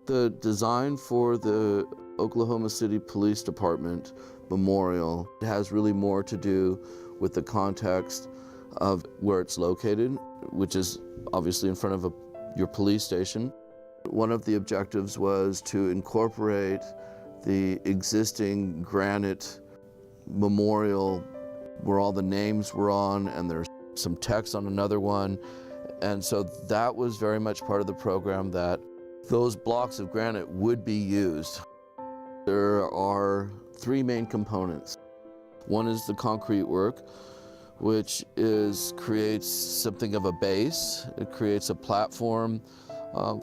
The design for the Oklahoma City Police Department memorial has really more to do with the context of where it's located, which is obviously in front of your police station. One of the objectives was to incorporate the existing granite memorial where all the names were on, and there's some text on another one. And so that was very much part of the program, that those blocks of granite would be used. There are three main components. One is the concrete work, which creates something of a base. It creates a platform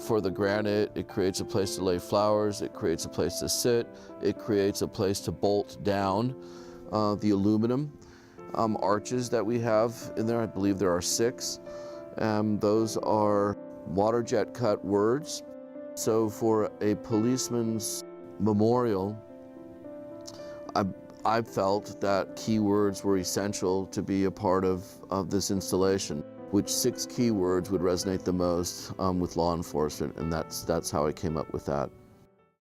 for the granite. It creates a place to lay flowers. It creates a place to sit. It creates a place to bolt down the aluminum arches that we have in there. I believe there are 6. Those are water jet cut words. So for a policeman's memorial, I felt that keywords were essential to be a part of this installation. Which 6 keywords would resonate the most with law enforcement, and that's how I came up with that.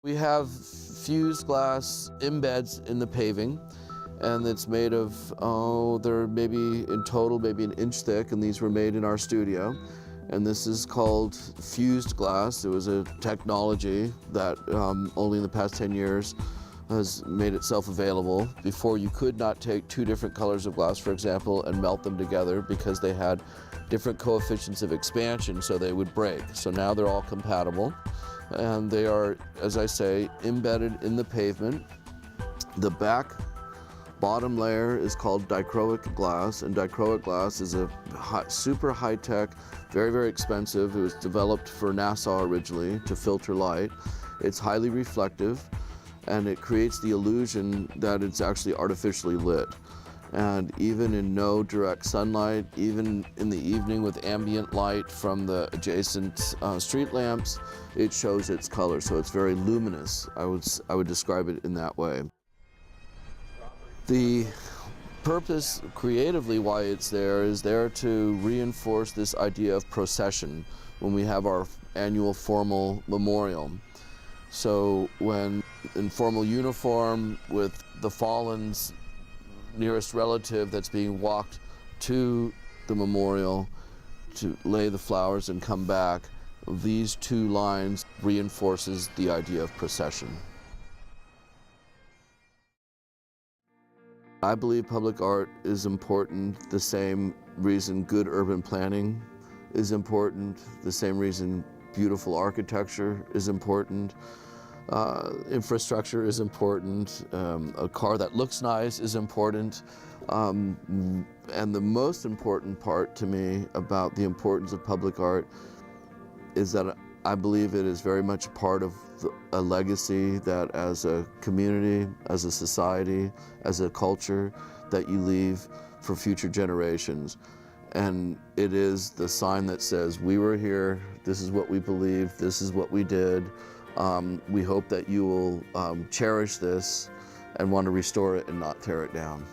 We have fused glass embeds in the paving, and it's made of, they're maybe in total maybe 1 inch thick, and these were made in our studio. And this is called fused glass. It was a technology that only in the past 10 years has made itself available. Before, you could not take 2 different colors of glass, for example, and melt them together because they had different coefficients of expansion, so they would break. So now they're all compatible, and they are, as I say, embedded in the pavement. The bottom layer is called dichroic glass, and dichroic glass is a super high-tech, very, very expensive. It was developed for NASA originally to filter light. It's highly reflective, and it creates the illusion that it's actually artificially lit. And even in no direct sunlight, even in the evening with ambient light from the adjacent street lamps, it shows its color. So it's very luminous. I would describe it in that way. The purpose creatively why it's there is there to reinforce this idea of procession when we have our annual formal memorial. So when in formal uniform with the fallen's nearest relative that's being walked to the memorial to lay the flowers and come back, these 2 lines reinforces the idea of procession. I believe public art is important the same reason good urban planning is important, the same reason beautiful architecture is important. Infrastructure is important, a car that looks nice is important, and the most important part to me about the importance of public art is that I believe it is very much part of a legacy that as a community, as a society, as a culture, that you leave for future generations. And it is the sign that says, we were here, this is what we believe, this is what we did. We hope that you will cherish this and want to restore it and not tear it down.